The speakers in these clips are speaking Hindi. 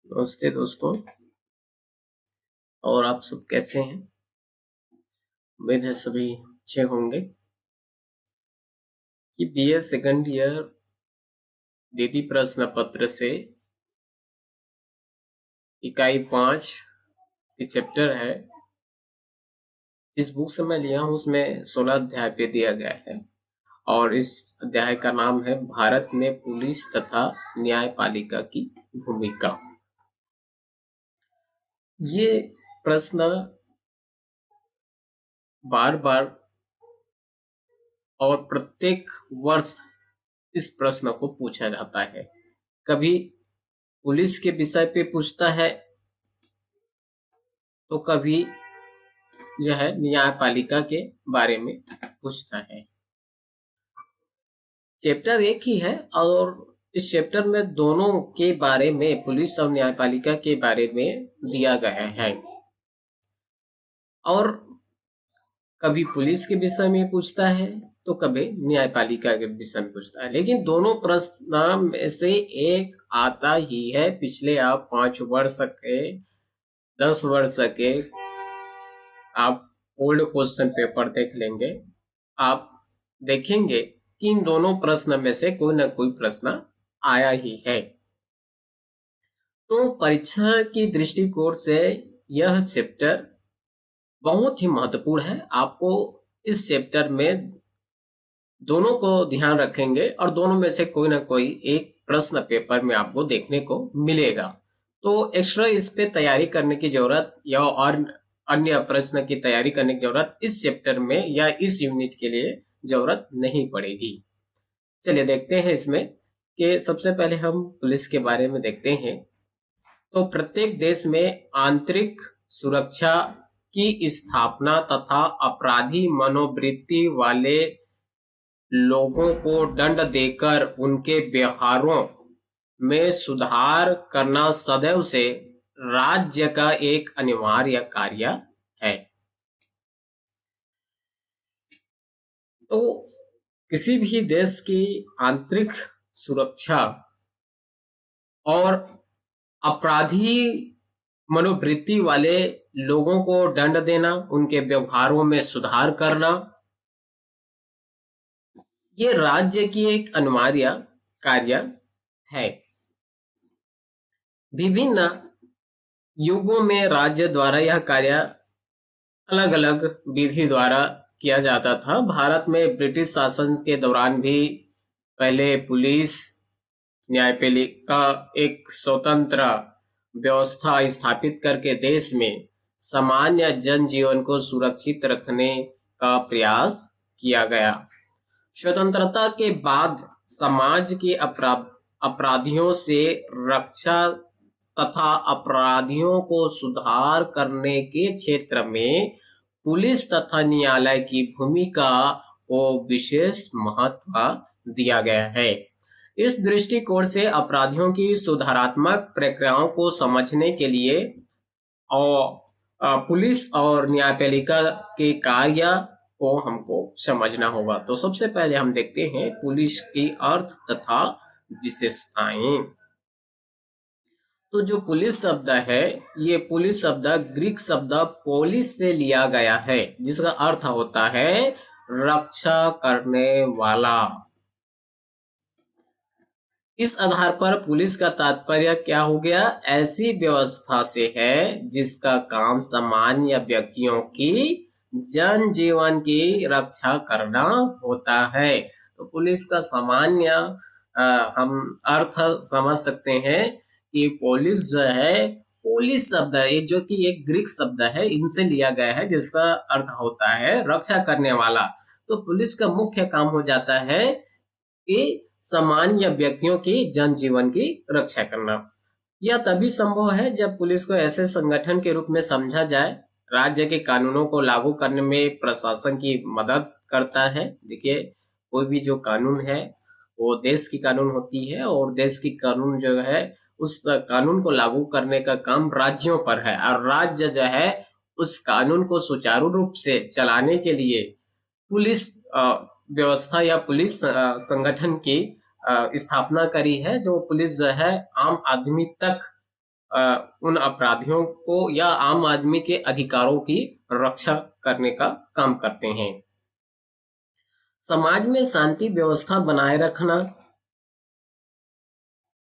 नमस्ते दोस्तों। और आप सब कैसे हैं? उम्मीद है सभी अच्छे होंगे। कि बीए सेकंड ईयर दीदी प्रश्न पत्र से इकाई 5 की चैप्टर है। इस बुक से मैं लिया हूँ, उसमें 16 अध्याय पे दिया गया है और इस अध्याय का नाम है भारत में पुलिस तथा न्यायपालिका की भूमिका। ये प्रश्न बार बार और प्रत्येक वर्ष इस प्रश्न को पूछा जाता है। कभी पुलिस के विषय पे पूछता है तो कभी जो है न्यायपालिका के बारे में पूछता है। चैप्टर एक ही है और इस चैप्टर में दोनों के बारे में, पुलिस और न्यायपालिका के बारे में दिया गया है। और कभी पुलिस के विषय में पूछता है तो कभी न्यायपालिका के विषय में पूछता है, लेकिन दोनों प्रश्न में से एक आता ही है। पिछले आप 5 वर्ष के, 10 वर्ष के आप ओल्ड क्वेश्चन पेपर देख लेंगे, आप देखेंगे कि इन दोनों प्रश्न में से कोई ना कोई प्रश्न आया ही है। तो परीक्षा की दृष्टिकोण से यह चैप्टर बहुत ही महत्वपूर्ण है। आपको इस चैप्टर में दोनों को ध्यान रखेंगे और दोनों में से कोई ना कोई एक प्रश्न पेपर में आपको देखने को मिलेगा। तो एक्स्ट्रा इस पे तैयारी करने की जरूरत या और अन्य प्रश्न की तैयारी करने की जरूरत इस चैप्टर में या इस यूनिट के लिए जरूरत नहीं पड़ेगी। चलिए देखते हैं इसमें कि सबसे पहले हम पुलिस के बारे में देखते हैं। तो प्रत्येक देश में आंतरिक सुरक्षा की स्थापना तथा अपराधी मनोवृत्ति वाले लोगों को दंड देकर उनके व्यवहारों में सुधार करना सदैव से राज्य का एक अनिवार्य कार्य है। तो किसी भी देश की आंतरिक सुरक्षा और अपराधी मनोवृत्ति वाले लोगों को दंड देना, उनके व्यवहारों में सुधार करना, ये राज्य की एक अनिवार्य कार्य है। विभिन्न युगों में राज्य द्वारा यह कार्य अलग अलग विधि द्वारा किया जाता था। भारत में ब्रिटिश शासन के दौरान भी पहले पुलिस न्यायपालिका एक स्वतंत्र व्यवस्था स्थापित करके देश में सामान्य जनजीवन को सुरक्षित रखने का प्रयास किया गया। स्वतंत्रता के बाद समाज के अपराधियों से रक्षा तथा अपराधियों को सुधार करने के क्षेत्र में पुलिस तथा न्यायालय की भूमिका को विशेष महत्व दिया गया है। इस दृष्टिकोण से अपराधियों की सुधारात्मक प्रक्रियाओं को समझने के लिए और पुलिस और न्यायपालिका के कार्य को हमको समझना होगा। तो सबसे पहले हम देखते हैं पुलिस की अर्थ तथा विशेषताएं। तो जो पुलिस शब्द है, ये पुलिस शब्द ग्रीक शब्द पोलिस से लिया गया है, जिसका अर्थ होता है रक्षा करने वाला। इस आधार पर पुलिस का तात्पर्य क्या हो गया? ऐसी व्यवस्था से है जिसका काम सामान्य व्यक्तियों की जनजीवन की रक्षा करना होता है। तो पुलिस का सामान्य हम अर्थ समझ सकते हैं कि पुलिस जो है, पुलिस शब्द है जो कि एक ग्रीक शब्द है, इनसे लिया गया है, जिसका अर्थ होता है रक्षा करने वाला। तो पुलिस का मुख्य काम हो जाता है कि सामान्य व्यक्तियों की जनजीवन की रक्षा करना। यह तभी संभव है जब पुलिस को ऐसे संगठन के रूप में समझा जाए राज्य के कानूनों को लागू करने में प्रशासन की मदद करता है। देखिए, कोई भी जो कानून है वो देश की कानून होती है और देश की कानून जो है, उस कानून को लागू करने का काम राज्यों पर है और राज्य जो है उस कानून को सुचारू रूप से चलाने के लिए पुलिस व्यवस्था या पुलिस संगठन की स्थापना करी है। जो पुलिस जो है आम आदमी तक उन अपराधियों को या आम आदमी के अधिकारों की रक्षा करने का काम करते हैं। समाज में शांति व्यवस्था बनाए रखना,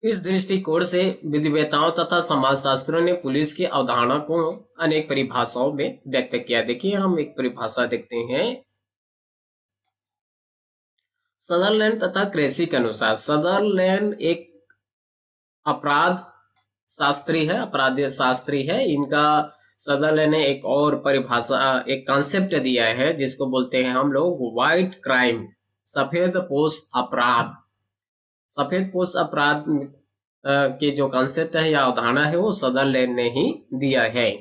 इस दृष्टिकोण से विधिवेताओं तथा समाजशास्त्रियों ने पुलिस की अवधारणा को अनेक परिभाषाओं में व्यक्त किया। देखिए, हम एक परिभाषा देखते हैं सदरलैंड तथा क्रेसी के अनुसार। सदरलैंड एक अपराध शास्त्री है, अपराध शास्त्री है। इनका सदरलैंड ने एक और परिभाषा, एक कॉन्सेप्ट दिया है जिसको बोलते हैं हम लोग व्हाइट क्राइम, सफेद पोश अपराध। सफेद पोश अपराध के जो कॉन्सेप्ट है या अवधारणा है वो सदरलैंड ने ही दिया है।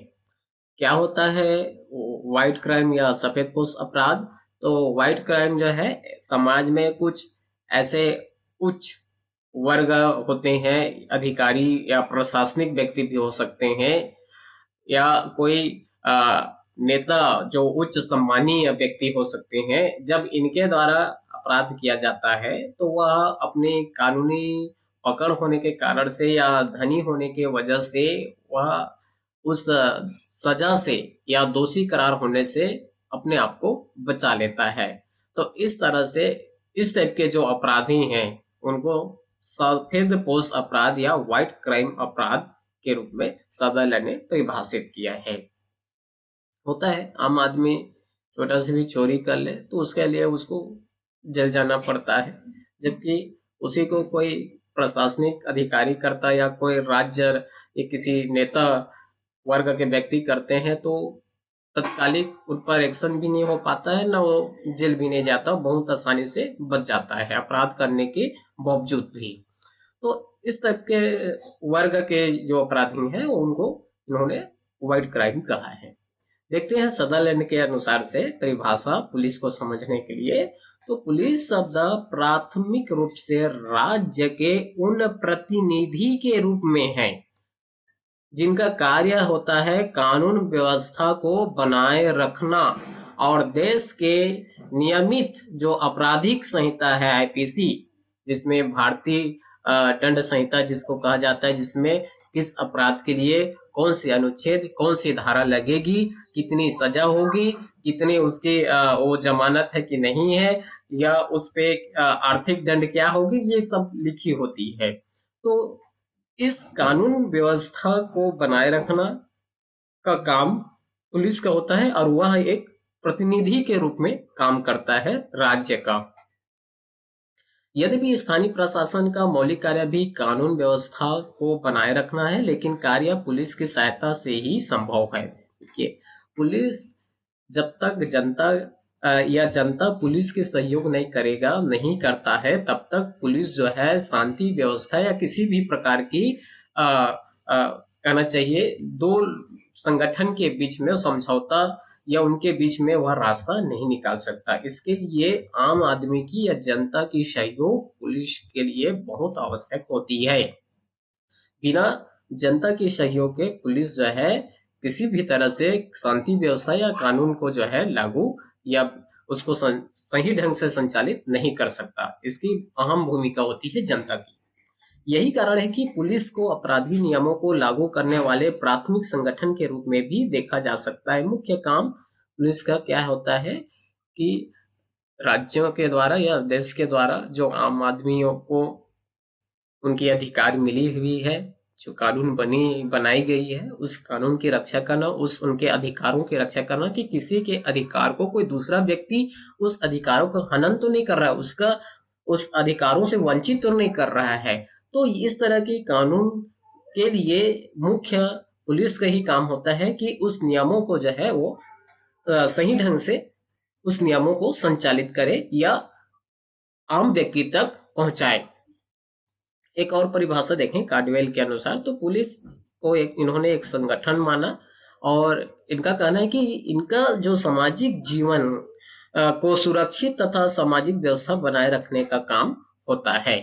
क्या होता है व्हाइट क्राइम या सफेद पोश अपराध? तो व्हाइट क्राइम जो है, समाज में कुछ ऐसे उच्च वर्ग होते हैं, अधिकारी या प्रशासनिक व्यक्ति भी हो सकते हैं, या कोई नेता जो उच्च सम्मानीय व्यक्ति हो सकते हैं। जब इनके द्वारा अपराध किया जाता है तो वह अपनी कानूनी पकड़ होने के कारण से या धनी होने के वजह से वह उस सजा से या दोषी करार होने से अपने आप को बचा लेता है। तो इस तरह से इस टाइप के जो अपराधी हैं उनको सफेद पोश अपराध या व्हाइट क्राइम अपराध के रूप में सदरलैंड ने परिभाषित किया है। होता है आम आदमी छोटा सी भी चोरी कर ले तो उसके लिए उसको जेल जाना पड़ता है, जबकि उसी को कोई प्रशासनिक अधिकारी करता या कोई राज्य या किसी नेता वर्ग के व्यक्ति करते हैं तो तत्कालिक उन पर एक्शन भी नहीं हो पाता है, ना वो जेल भी नहीं जाता, बहुत आसानी से बच जाता है अपराध करने के बावजूद भी। तो इस तरह के वर्ग के जो अपराधी हैं उनको इन्होंने व्हाइट क्राइम कहा है। देखते हैं सदरलैंड के अनुसार से परिभाषा पुलिस को समझने के लिए। तो पुलिस शब्द प्राथमिक रूप से राज्य के उन प्रतिनिधि के रूप में है जिनका कार्य होता है कानून व्यवस्था को बनाए रखना और देश के नियमित जो आपराधिक संहिता है आईपीसी, जिसमें भारतीय दंड संहिता जिसको कहा जाता है, जिसमें किस अपराध के लिए कौन सी अनुच्छेद कौन सी धारा लगेगी, कितनी सजा होगी, कितनी उसकी वो जमानत है कि नहीं है, या उस पे आर्थिक दंड क्या होगी, ये सब लिखी होती है। तो इस कानून व्यवस्था को बनाए रखना का काम पुलिस का होता है और वह एक प्रतिनिधि के रूप में काम करता है राज्य का। यद्यपि स्थानीय प्रशासन का मौलिक कार्य भी कानून व्यवस्था को बनाए रखना है, लेकिन कार्य पुलिस की सहायता से ही संभव है। देखिए, पुलिस जब तक जनता या जनता पुलिस के सहयोग नहीं करता है, तब तक पुलिस जो है शांति व्यवस्था या किसी भी प्रकार की कहना चाहिए दो संगठन के बीच में समझौता या उनके बीच में वह रास्ता नहीं निकाल सकता। इसके लिए आम आदमी की या जनता की सहयोग पुलिस के लिए बहुत आवश्यक होती है। बिना जनता के सहयोग के पुलिस जो है किसी भी तरह से शांति व्यवस्था या कानून को जो है लागू या उसको सही ढंग से संचालित नहीं कर सकता। इसकी अहम भूमिका होती है जनता की। यही कारण है कि पुलिस को अपराधी नियमों को लागू करने वाले प्राथमिक संगठन के रूप में भी देखा जा सकता है। मुख्य काम पुलिस का क्या होता है कि राज्यों के द्वारा या देश के द्वारा जो आम आदमियों को उनकी अधिकार मिली हुई है, जो कानून बनाई गई है, उस कानून की रक्षा करना, उस उनके अधिकारों की रक्षा करना कि किसी के अधिकार को कोई दूसरा व्यक्ति उस अधिकारों का हनन तो नहीं कर रहा है, उसका उस अधिकारों से वंचित तो नहीं कर रहा है। तो इस तरह की कानून के लिए मुख्य पुलिस का ही काम होता है कि उस नियमों को जो है वो सही ढंग से उस नियमों को संचालित करे या आम व्यक्ति तक पहुंचाए। एक और परिभाषा देखें कार्डवेल के अनुसार, तो पुलिस को इन्होंने एक संगठन माना और इनका कहना है कि इनका जो सामाजिक जीवन को सुरक्षित तथा सामाजिक व्यवस्था बनाए रखने का काम होता है।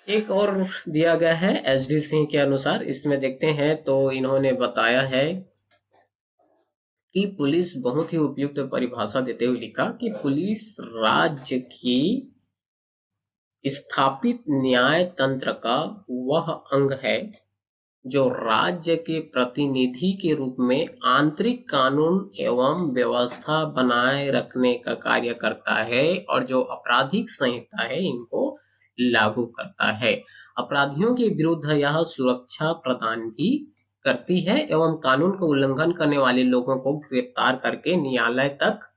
एक और दिया गया है एसडी सिंह के अनुसार, इसमें देखते हैं तो इन्होंने बताया है कि पुलिस बहुत ही उपयुक्त परिभाषा देते हुए लिखा कि पुलिस राज्य की स्थापित न्याय तंत्र का वह अंग है जो राज्य के प्रतिनिधि के रूप में आंतरिक कानून एवं व्यवस्था बनाए रखने का कार्य करता है और जो आपराधिक संहिता है इनको लागू करता है। अपराधियों के विरुद्ध यह सुरक्षा प्रदान भी करती है एवं कानून का उल्लंघन करने वाले लोगों को गिरफ्तार करके न्यायालय तक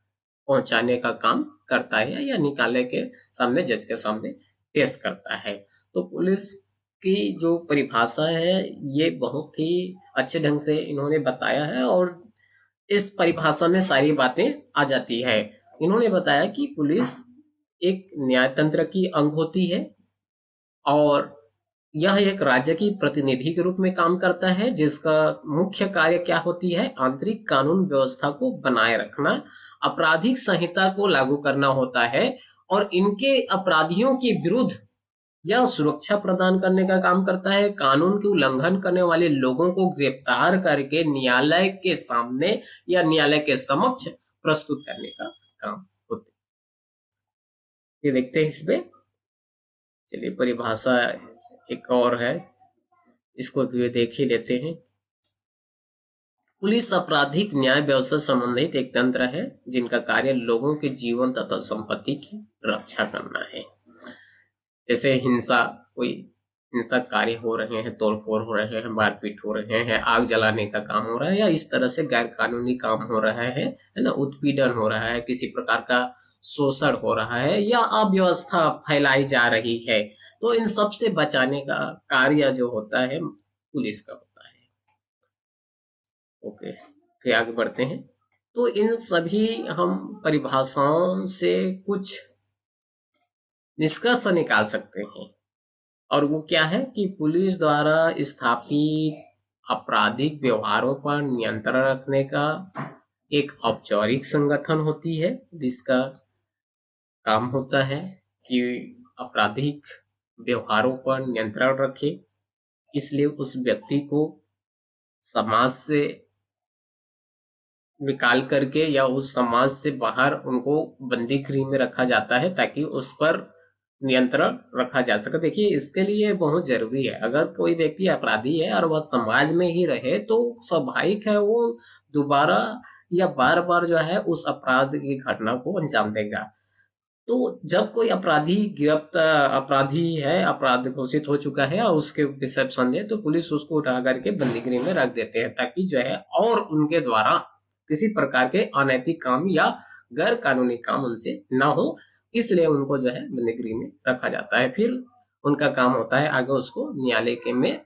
पहुंचाने का काम करता है या न्यायालय के सामने, जज के सामने पेश करता है। तो पुलिस की जो परिभाषा है ये बहुत ही अच्छे ढंग से इन्होंने बताया है और इस परिभाषा में सारी बातें आ जाती है। इन्होंने बताया कि पुलिस एक न्यायतंत्र की अंग होती है और यह एक राज्य की प्रतिनिधि के रूप में काम करता है जिसका मुख्य कार्य क्या होती है, आंतरिक कानून व्यवस्था को बनाए रखना, आपराधिक संहिता को लागू करना होता है और इनके अपराधियों के विरुद्ध यह सुरक्षा प्रदान करने का काम करता है, कानून के उल्लंघन करने वाले लोगों को गिरफ्तार करके न्यायालय के सामने या न्यायालय के समक्ष प्रस्तुत करने का काम होता है। ये देखते हैं इसमें, चलिए परिभाषा एक और है, इसको भी देख ही लेते हैं। पुलिस आपराधिक न्याय व्यवस्था संबंधित एक तंत्र है जिनका कार्य लोगों के जीवन तथा संपत्ति की रक्षा करना है। जैसे कोई हिंसक कार्य हो रहे हैं, तोड़फोड़ हो रहे हैं, मारपीट हो रहे हैं, आग जलाने का काम हो रहा है या इस तरह से गैर कानूनी काम हो रहा है ना, उत्पीड़न हो रहा है, किसी प्रकार का शोषण हो रहा है या अव्यवस्था फैलाई जा रही है, तो इन सब से बचाने का कार्य जो होता है पुलिस का होता है। ओके, फिर आगे बढ़ते हैं। तो इन सभी हम परिभाषाओं से कुछ निष्कर्ष निकाल सकते हैं और वो क्या है कि पुलिस द्वारा स्थापित आपराधिक व्यवहारों पर नियंत्रण रखने का एक औपचारिक संगठन होती है जिसका काम होता है कि आपराधिक व्यवहारों पर नियंत्रण रखे, इसलिए उस व्यक्ति को समाज से निकाल करके या उस समाज से बाहर उनको बंदी गृह में रखा जाता है ताकि उस पर नियंत्रण रखा जा सके। देखिए इसके लिए बहुत जरूरी है, अगर कोई व्यक्ति अपराधी है और वह समाज में ही रहे तो स्वाभाविक है वो दोबारा या बार बार जो है उस अपराध की घटना को अंजाम देगा। तो जब कोई अपराधी है, अपराध घोषित हो चुका है और उसके विषय संदेह, तो पुलिस उसको उठा करके बंदी गृह में रख देते हैं ताकि जो है और उनके द्वारा किसी प्रकार के अनैतिक काम या गैर कानूनी काम उनसे ना हो, इसलिए उनको जो है बंदी गृह में रखा जाता है। फिर उनका काम होता है आगे उसको न्यायालय के में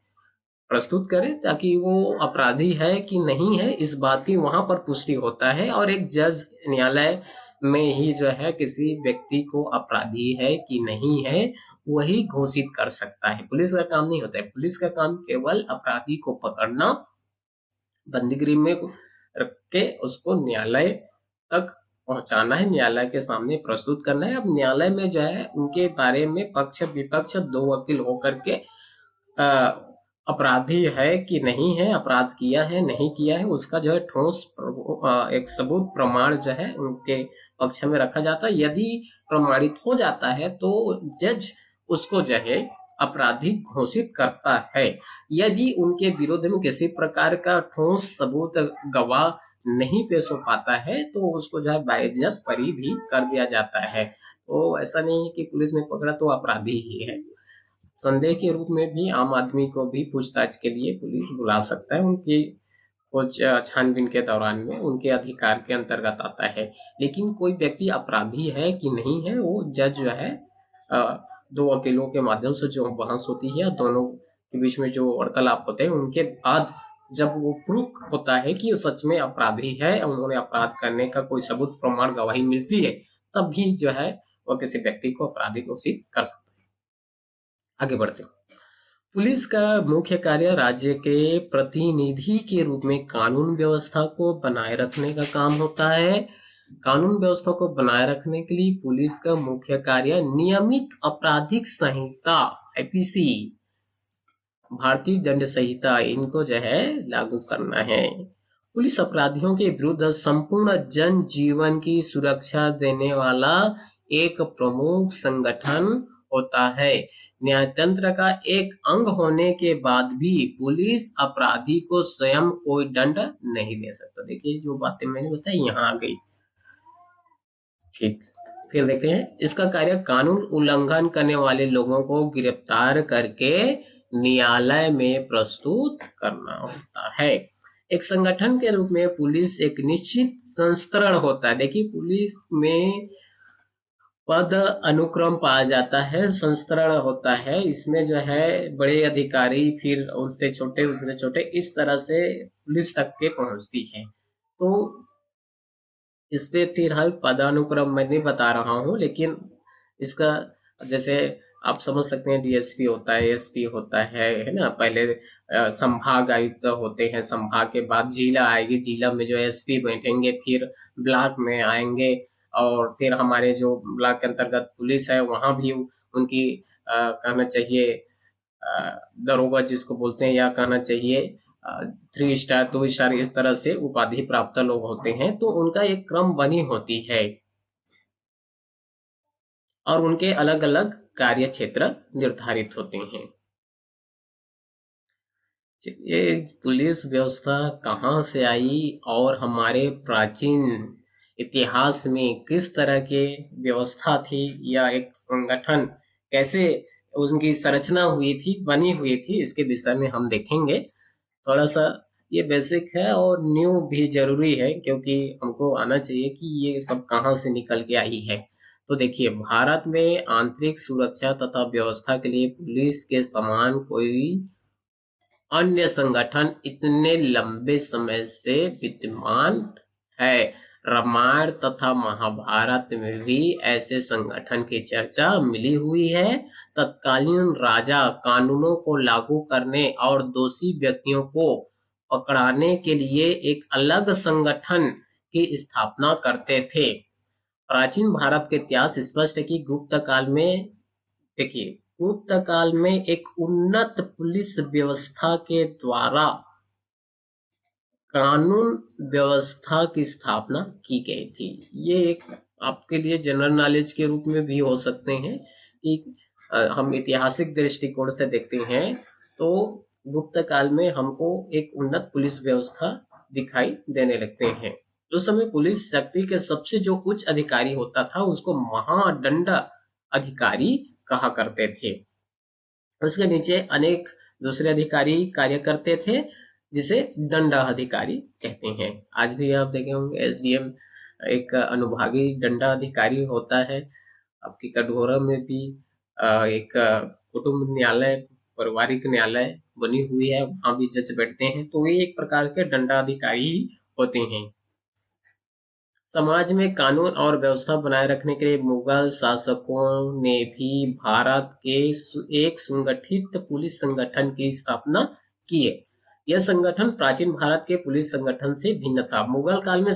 प्रस्तुत करें ताकि वो अपराधी है कि नहीं है इस बात की वहां पर पुष्टि होता है और एक जज न्यायालय में ही जो है किसी व्यक्ति को अपराधी है कि नहीं है वही घोषित कर सकता है। पुलिस का काम नहीं होता है, पुलिस का काम केवल अपराधी को पकड़ना, बंदी गृह में रख के उसको न्यायालय तक पहुंचाना है, न्यायालय के सामने प्रस्तुत करना है। अब न्यायालय में जो है उनके बारे में पक्ष विपक्ष दो वकील होकर के अपराधी है कि नहीं है, अपराध किया है नहीं किया है, उसका जो है ठोस एक सबूत प्रमाण जो है उनके पक्ष में रखा जाता है। यदि प्रमाणित हो जाता है तो जज उसको जो है अपराधी घोषित करता है। यदि उनके विरोध में किसी प्रकार का ठोस सबूत गवाह नहीं पेश हो पाता है तो उसको जो है बाइज्जत बरी भी कर दिया जाता है। तो ऐसा नहीं है कि पुलिस ने पकड़ा तो अपराधी ही है, संदेह के रूप में भी आम आदमी को भी पूछताछ के लिए पुलिस बुला सकता है, उनकी कुछ छानबीन के दौरान में उनके अधिकार के अंतर्गत आता है। लेकिन कोई व्यक्ति अपराधी है कि नहीं है वो जज जो है दो वकीलों के माध्यम से जो बहस होती है, दोनों के बीच में जो वार्तालाप होते हैं, उनके बाद जब वो प्रूफ होता है कि वो सच में अपराधी है, उन्होंने अपराध करने का कोई सबूत प्रमाण गवाही मिलती है, तब भी जो है वो किसी व्यक्ति को अपराधी घोषित कर सकता है। आगे बढ़ते हैं। पुलिस का मुख्य कार्य राज्य के प्रतिनिधि के रूप में कानून व्यवस्था को बनाए रखने का काम होता है। कानून व्यवस्था को बनाए रखने के लिए पुलिस का मुख्य कार्य नियमित आपराधिक संहिता आईपीसी, भारतीय दंड संहिता, इनको जो है लागू करना है। पुलिस अपराधियों के विरुद्ध संपूर्ण जन जीवन की सुरक्षा देने वाला एक प्रमुख संगठन होता है। न्यायतंत्र का एक अंग होने के बाद भी पुलिस अपराधी को स्वयं कोई दंड नहीं दे सकता। देखिए जो बातें मैंने बताई यहाँ आ गई। ठीक, फिर देखते हैं इसका कार्य कानून उल्लंघन करने वाले लोगों को गिरफ्तार करके न्यायालय में प्रस्तुत करना होता है। एक संगठन के रूप में पुलिस एक निश्चित संस्करण होता है। देखिए पुलिस में पद अनुक्रम पाया जाता है, संस्करण होता है। इसमें जो है बड़े अधिकारी, फिर उनसे छोटे, इस तरह से पुलिस तक के पहुंचती है। तो इस पे फिलहाल पदानुक्रम मैं नहीं बता रहा हूँ, लेकिन इसका जैसे आप समझ सकते हैं, डीएसपी होता है, एसपी होता है ना। पहले संभाग आयुक्त होते हैं, संभाग के बाद जिला आएगी, जिला में जो एसपी बैठेंगे, फिर ब्लॉक में आएंगे, और फिर हमारे जो ब्लॉक के अंतर्गत पुलिस है वहाँ भी उनकी कहना चाहिए दरोगा जिसको बोलते हैं, या कहना चाहिए 3 स्टार 2 स्टार, इस तरह से उपाधि प्राप्त लोग होते हैं। तो उनका एक क्रम बनी होती है और उनके अलग अलग कार्य क्षेत्र निर्धारित होते हैं। ये पुलिस व्यवस्था कहाँ से आई और हमारे प्राचीन इतिहास में किस तरह के व्यवस्था थी, या एक संगठन कैसे उनकी संरचना हुई थी, बनी हुई थी, इसके विषय में हम देखेंगे। थोड़ा सा ये बेसिक है और न्यू भी जरूरी है, क्योंकि हमको आना चाहिए कि ये सब कहाँ से निकल के आई है। तो देखिए भारत में आंतरिक सुरक्षा तथा व्यवस्था के लिए पुलिस के समान कोई अन्य संगठन इतने लंबे समय से विद्यमान है। रामायण तथा महाभारत में भी ऐसे संगठन की चर्चा मिली हुई है। तत्कालीन राजा कानूनों को लागू करने और दोषी व्यक्तियों को पकड़ाने के लिए एक अलग संगठन की स्थापना करते थे। प्राचीन भारत के इतिहास स्पष्ट है कि गुप्त काल में, देखिए गुप्त काल में एक उन्नत पुलिस व्यवस्था के द्वारा कानून व्यवस्था की स्थापना की गई थी। ये एक आपके लिए जनरल नॉलेज के रूप में भी हो सकते हैं कि हम ऐतिहासिक दृष्टिकोण से देखते हैं तो गुप्त काल में हमको एक उन्नत पुलिस व्यवस्था दिखाई देने लगते हैं। उस समय पुलिस शक्ति के सबसे जो उच्च अधिकारी होता था उसको महादंड अधिकारी कहा करते थे। उसके नीचे अनेक दूसरे अधिकारी कार्य करते थे जिसे दंडाधिकारी कहते हैं। आज भी आप देखे होंगे एसडीएम एक अनुभागीय दंडाधिकारी होता है। आपकी कटघोरा में भी एक कुटुंब न्यायालय, पारिवारिक न्यायालय बनी हुई है, वहां भी जज बैठते हैं। तो ये एक प्रकार के दंडाधिकारी होते हैं। समाज में कानून और व्यवस्था बनाए रखने के लिए मुगल शासकों ने भी भारत के एक संगठित पुलिस संगठन की स्थापना की है। यह संगठन प्राचीन भारत के पुलिस संगठन से भिन्न था। मुगल काल में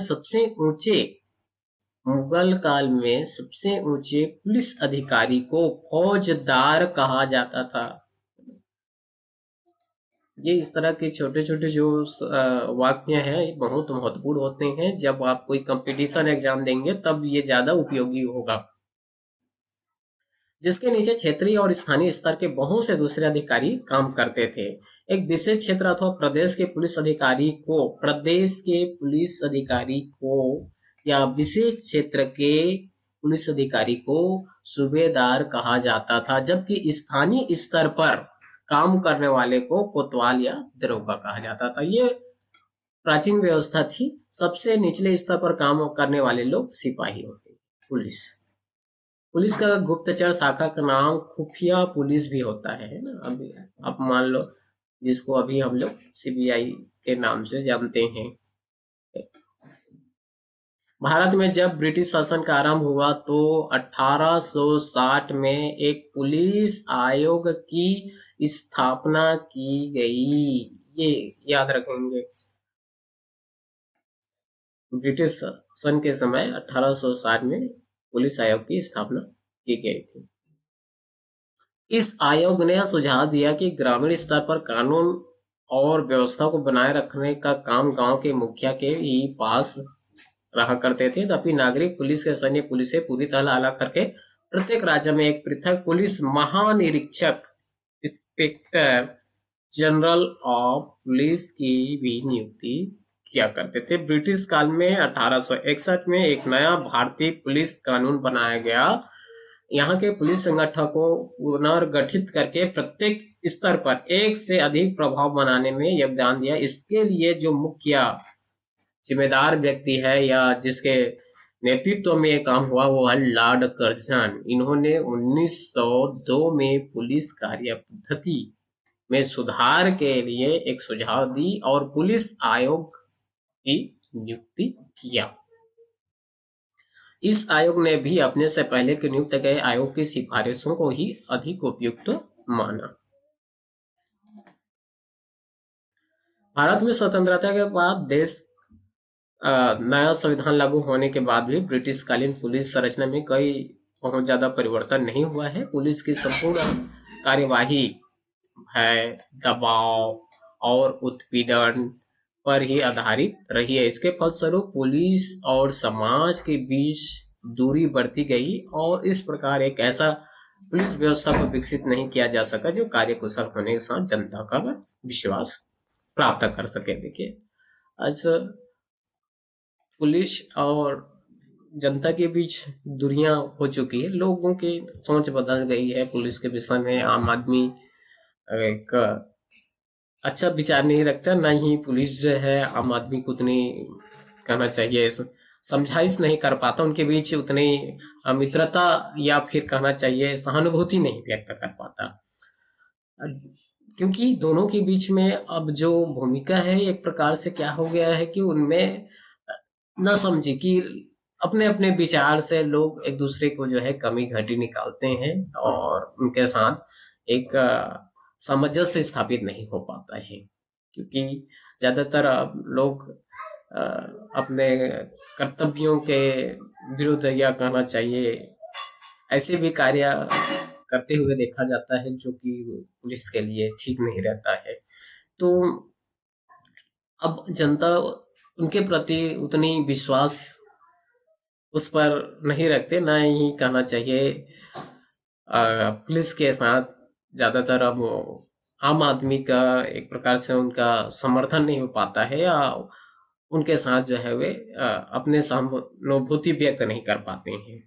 सबसे ऊंचे पुलिस अधिकारी को फौजदार कहा जाता था। ये इस तरह के छोटे छोटे जो वाक्य हैं ये बहुत महत्वपूर्ण होते हैं। जब आप कोई कंपटीशन एग्जाम देंगे तब ये ज्यादा उपयोगी होगा। जिसके नीचे क्षेत्रीय और स्थानीय स्तर के बहुत से दूसरे अधिकारी काम करते थे। एक विशेष क्षेत्र अथवा प्रदेश के पुलिस अधिकारी को या विशेष क्षेत्र के पुलिस अधिकारी को सूबेदार कहा जाता था, जबकि स्थानीय स्तर पर काम करने वाले को कोतवाल या दरोगा कहा जाता था। ये प्राचीन व्यवस्था थी। सबसे निचले स्तर पर काम करने वाले लोग सिपाही होते। पुलिस का गुप्तचर शाखा का नाम खुफिया पुलिस भी होता है ना। अभी आप मान लो जिसको अभी हम लोग सीबीआई के नाम से जानते हैं। भारत में जब ब्रिटिश शासन का आरंभ हुआ तो 1860 में एक पुलिस आयोग की स्थापना की गई। ये याद रखेंगे। ब्रिटिश शासन के समय 1860 में पुलिस आयोग की स्थापना की गई थी। इस आयोग ने सुझाव दिया कि ग्रामीण स्तर पर कानून और व्यवस्था को बनाए रखने का काम गांव के मुखिया के ही पास रहा करते थे, तभी नागरिक पुलिस के सैन्य पुलिस से पूरी तरह अलग करके प्रत्येक राज्य में एक पृथक पुलिस महानिरीक्षक, इंस्पेक्टर जनरल ऑफ पुलिस की भी नियुक्ति किया करते थे। ब्रिटिश काल में 1861 में एक नया भारतीय पुलिस कानून बनाया गया। यहाँ के पुलिस संगठन को पुनर्गठित करके प्रत्येक स्तर पर एक से अधिक प्रभाव बनाने में योगदान दिया। इसके लिए जो मुख्य जिम्मेदार व्यक्ति है या जिसके नेतृत्व में ये काम हुआ वो है लॉर्ड कर्जन। इन्होंने 1902 में पुलिस कार्य पद्धति में सुधार के लिए एक सुझाव दी और पुलिस आयोग की नियुक्ति किया। इस आयोग ने भी अपने से पहले के नियुक्त गए आयोग की सिफारिशों को ही अधिक उपयुक्त माना। भारत में स्वतंत्रता के बाद देश नया संविधान लागू होने के बाद भी ब्रिटिश कालीन पुलिस संरचना में कई बहुत ज्यादा परिवर्तन नहीं हुआ है। पुलिस की संपूर्ण कार्यवाही है दबाव और उत्पीड़न पर ही आधारित रही है। इसके फलस्वरूप पुलिस और समाज के बीच दूरी बढ़ती गई और इस प्रकार एक ऐसा पुलिस व्यवस्था को विकसित नहीं किया जा सका जो कार्यकुशल होने के साथ जनता का विश्वास प्राप्त कर सके। देखिए आज पुलिस और जनता के बीच दूरियां हो चुकी है, लोगों की सोच बदल गई है। पुलिस के विषय में आम आदमी एक अच्छा विचार नहीं रखता, ना ही पुलिस जो है आम आदमी को उतनी कहना चाहिए समझाइश नहीं कर पाता, उनके बीच उतनी मित्रता या फिर कहना चाहिए सहानुभूति नहीं व्यक्त कर पाता, क्योंकि दोनों के बीच में अब जो भूमिका है एक प्रकार से क्या हो गया है कि उनमें न समझे कि अपने अपने विचार से लोग एक दूसरे को जो है कमी घटी निकालते हैं और उनके साथ एक सामंजस्य स्थापित नहीं हो पाता है, क्योंकि ज्यादातर लोग अपने कर्तव्यों के विरुद्ध या कहना चाहिए ऐसे भी कार्य करते हुए देखा जाता है जो कि पुलिस के लिए ठीक नहीं रहता है। तो अब जनता उनके प्रति उतनी विश्वास उस पर नहीं रखते, ना ही कहना चाहिए पुलिस के साथ ज्यादातर अब आम आदमी का एक प्रकार से उनका समर्थन नहीं हो पाता है या उनके साथ जो है वे अपने सहानुभूति व्यक्त नहीं कर पाते हैं।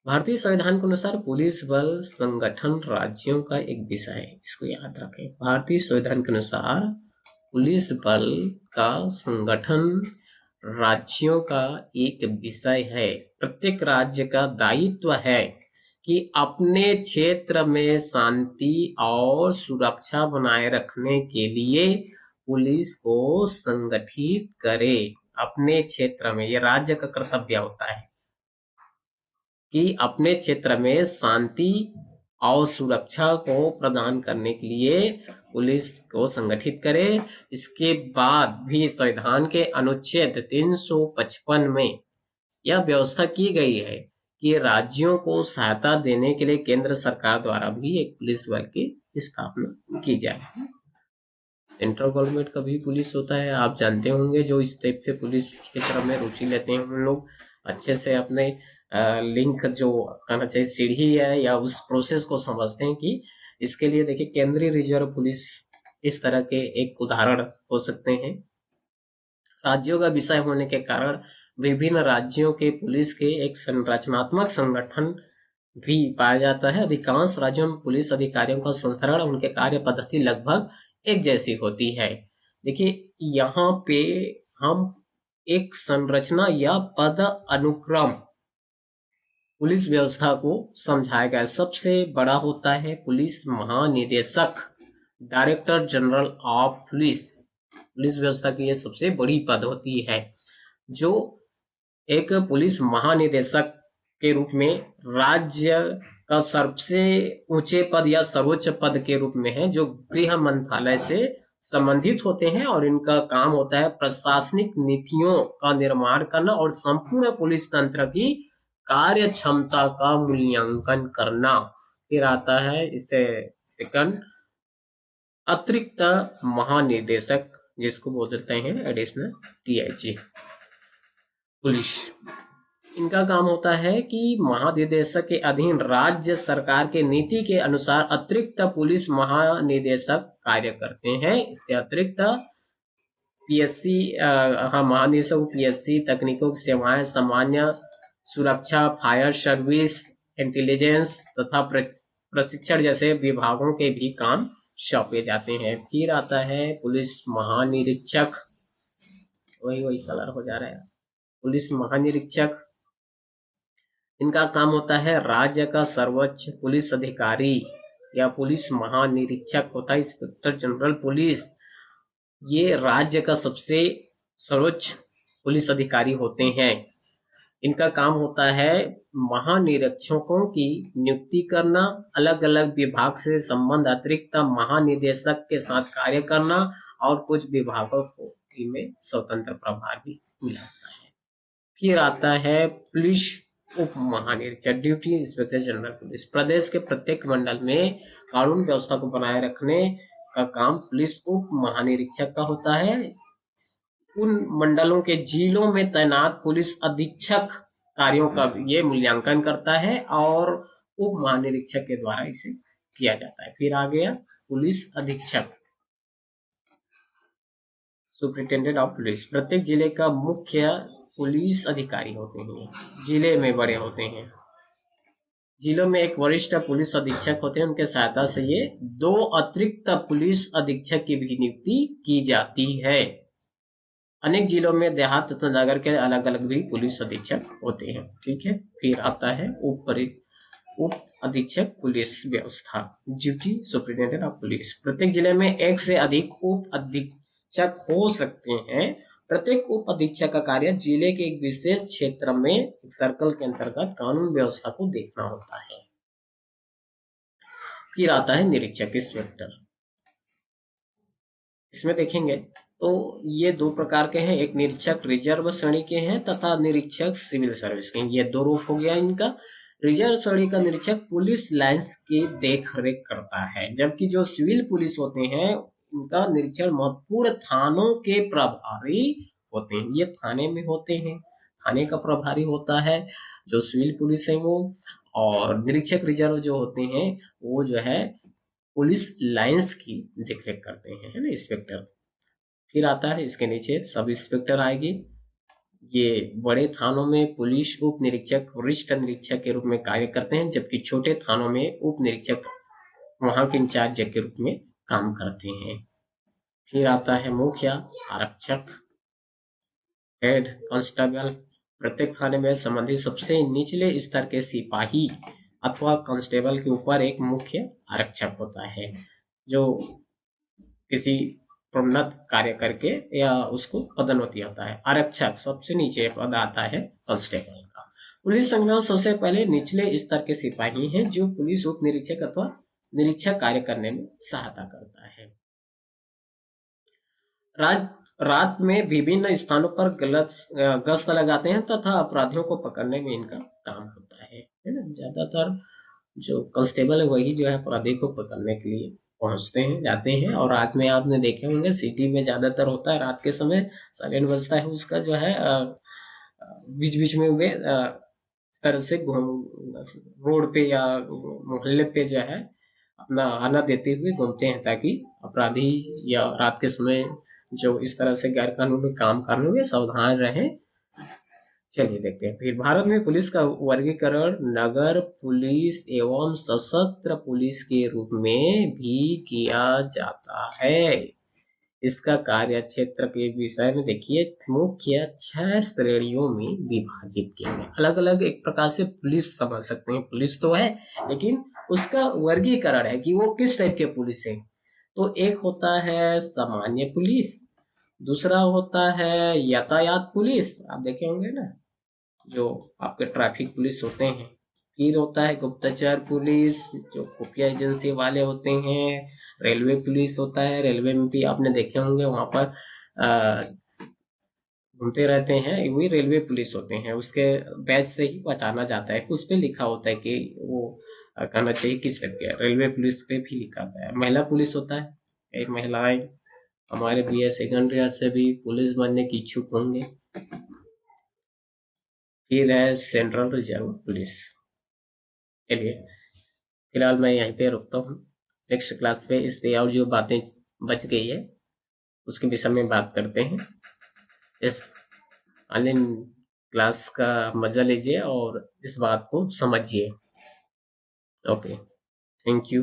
भारतीय संविधान के अनुसार पुलिस बल संगठन राज्यों का एक विषय है, इसको याद रखें। भारतीय संविधान के अनुसार पुलिस बल का संगठन राज्यों का एक विषय है। प्रत्येक राज्य का दायित्व है कि अपने क्षेत्र में शांति और सुरक्षा बनाए रखने के लिए पुलिस को संगठित करे। अपने क्षेत्र में, ये राज्य का कर्तव्य होता है कि अपने क्षेत्र में शांति और सुरक्षा को प्रदान करने के लिए पुलिस को संगठित करे। इसके बाद भी संविधान के अनुच्छेद 355 में यह व्यवस्था की गई है कि राज्यों को सहायता देने के लिए केंद्र सरकार द्वारा भी एक पुलिस बल की स्थापना की जाए। सेंट्रल गवर्नमेंट का भी पुलिस होता है, आप जानते होंगे। जो इस टाइप के पुलिस क्षेत्र में रुचि लेते हैं उन लोग अच्छे से अपने लिंक जो कहना चाहिए सीढ़ी है या उस प्रोसेस को समझते हैं कि इसके लिए देखिए केंद्रीय रिजर्व पुलिस इस तरह के एक उदाहरण हो सकते हैं। राज्यों का विषय होने के कारण विभिन्न राज्यों के पुलिस के एक संरचनात्मक संगठन भी पाया जाता है। अधिकांश राज्यों में पुलिस अधिकारियों का संस्करण, उनके कार्य पद्धति लगभग एक जैसी होती है। देखिए यहाँ पे हम एक संरचना या पद अनुक्रम पुलिस व्यवस्था को समझाया गया। सबसे बड़ा होता है पुलिस महानिदेशक, director general of police. Police व्यवस्था की यह सबसे बड़ी पद होती है, जो एक पुलिस महानिदेशक के रूप में राज्य का सबसे ऊंचे पद या सर्वोच्च पद के रूप में है, जो गृह मंत्रालय से संबंधित होते हैं और इनका काम होता है प्रशासनिक नीतियों का निर्माण करना और संपूर्ण पुलिस तंत्र की कार्य क्षमता का मूल्यांकन करना। फिर आता है इसे सेकंड अतिरिक्त महानिदेशक, जिसको बोलते हैं एडिशनल डीआईजी पुलिस। इनका काम होता है कि महानिदेशक के अधीन राज्य सरकार के नीति के अनुसार अतिरिक्त पुलिस महानिदेशक कार्य करते हैं। इसके अतिरिक्त पीएससी, हाँ, महानिदेशक पीएससी, तकनीकों की सेवाएं, सामान्य सुरक्षा, फायर सर्विस, इंटेलिजेंस तथा प्रशिक्षण जैसे विभागों के भी काम सौंपे जाते हैं। फिर आता है पुलिस महानिरीक्षक, वही वही कलर हो जा रहा है, पुलिस महानिरीक्षक। इनका काम होता है राज्य का सर्वोच्च पुलिस अधिकारी या पुलिस महानिरीक्षक होता है, इंस्पेक्टर जनरल पुलिस। ये राज्य का सबसे सर्वोच्च पुलिस अधिकारी होते हैं। इनका काम होता है महानिरीक्षकों की नियुक्ति करना, अलग अलग विभाग से संबंध अतिरिक्त महानिदेशक के साथ कार्य करना और कुछ विभागों को इनमें स्वतंत्र प्रभार भी मिला होता है। फिर आता है पुलिस उप महानिरीक्षक, ड्यूटी इंस्पेक्टर जनरल पुलिस। प्रदेश के प्रत्येक मंडल में कानून व्यवस्था को बनाए रखने का काम पुलिस उप महानिरीक्षक का होता है। उन मंडलों के जिलों में तैनात पुलिस अधीक्षक कार्यों का ये मूल्यांकन करता है और उप महानिरीक्षक के द्वारा इसे किया जाता है। फिर आ गया पुलिस अधीक्षक, सुपरिटेंडेंट ऑफ पुलिस। प्रत्येक जिले का मुख्य पुलिस अधिकारी होते हैं, जिले में बड़े होते हैं। जिलों में एक वरिष्ठ पुलिस अधीक्षक होते हैं, उनके सहायता से ये 2 अतिरिक्त पुलिस अधीक्षक की भी नियुक्ति की जाती है। अनेक जिलों में देहात तथा नगर के अलग अलग भी पुलिस अधीक्षक होते हैं। ठीक है। फिर आता है उप अधीक्षक पुलिस व्यवस्था, ड्यूटी सुपरिटेंडेंट ऑफ पुलिस। प्रत्येक जिले में एक से अधिक उप अधीक्षक हो सकते हैं। प्रत्येक उप अधीक्षक का कार्य जिले के एक विशेष क्षेत्र में एक सर्कल के अंतर्गत कानून व्यवस्था को देखना होता है। फिर आता है निरीक्षक, इंस्पेक्टर। इसमें देखेंगे तो ये 2 प्रकार के हैं, एक निरीक्षक रिजर्व श्रेणी के हैं तथा निरीक्षक सिविल सर्विस के हैं। ये 2 रूप हो गया इनका। रिजर्व श्रेणी का निरीक्षक पुलिस लाइंस की देख रेख करता है, जबकि जो सिविल पुलिस होते हैं उनका निरीक्षण महत्वपूर्ण थानों के प्रभारी होते हैं। ये थाने में होते हैं, थाने का प्रभारी होता है जो सिविल पुलिस है वो। और निरीक्षक रिजर्व जो होते हैं वो जो है पुलिस लाइंस की देखरेख करते हैं, है ना, इंस्पेक्टर। फिर आता है इसके नीचे सब इंस्पेक्टर आएगी। ये बड़े थानों में पुलिस उप निरीक्षक वरिष्ठ निरीक्षक के रूप में कार्य करते हैं, जबकि छोटे थानों में उप निरीक्षक वहां के इंचार्ज के रूप में काम करते हैं। फिर आता है मुख्य आरक्षक, हेड कांस्टेबल। प्रत्येक थाने में संबंधित सबसे निचले स्तर के सिपाही अथवा कांस्टेबल के ऊपर एक मुख्य आरक्षक होता है जो किसी प्रोन्नत कार्य करके या उसको पदोन्नति होता है। आरक्षक सबसे नीचे पद आता है कांस्टेबल का। पुलिस संग्राम सबसे पहले निचले स्तर के सिपाही हैं जो पुलिस उप निरीक्षक अथवा निरीक्षक कार्य करने में सहायता करता है। रात में विभिन्न स्थानों पर गश्त लगाते हैं तथा अपराधियों को पकड़ने में इनका काम होता है ना। ज्यादातर जो कांस्टेबल है वही जो है अपराधी को पकड़ने के लिए पहुंचते हैं, जाते हैं। और रात में आपने देखे होंगे सिटी में ज्यादातर होता है, रात के समय साइलेंट बजता है उसका जो है बीच बीच में वे इस तरह से रोड पे या मोहल्ले पे जो है अपना आना देते हुए घूमते हैं ताकि अपराधी या रात के समय जो इस तरह से गैर कानूनी काम करने में सावधान रहें। चलिए देखते हैं। फिर भारत में पुलिस का वर्गीकरण नगर पुलिस एवं सशस्त्र पुलिस के रूप में भी किया जाता है। इसका कार्य क्षेत्र के विषय में देखिए मुख्य 6 श्रेणियों में विभाजित किया गया। अलग अलग एक प्रकार से पुलिस समझ सकते हैं, पुलिस तो है लेकिन उसका वर्गीकरण है कि वो किस टाइप के पुलिस है। तो एक होता है सामान्य पुलिस, दूसरा होता है यातायात पुलिस, आप देखे होंगे ना जो आपके ट्रैफिक पुलिस होते हैं। फिर होता है गुप्तचर पुलिस जो खुफिया एजेंसी वाले होते हैं। रेलवे पुलिस होता है, रेलवे में भी आपने देखे होंगे वहां पर घूमते रहते हैं, वही रेलवे पुलिस होते हैं। उसके बैच से ही पहचाना जाता है, उस पे लिखा होता है कि वो कहना चाहिए किस टाइप के। रेलवे पुलिस पे भी लिखा होता है। महिला पुलिस होता है, एक महिलाएं हमारे BA सेकेंड ईयर से भी पुलिस बनने की इच्छुक होंगे। फिर है सेंट्रल रिजर्व पुलिस। चलिए, फिलहाल मैं यहीं पे रुकता हूँ। नेक्स्ट क्लास में इस पे और जो बातें बच गई है उसके विषय में बात करते हैं। इस ऑनलाइन क्लास का मजा लीजिए और इस बात को समझिए। Okay, thank you.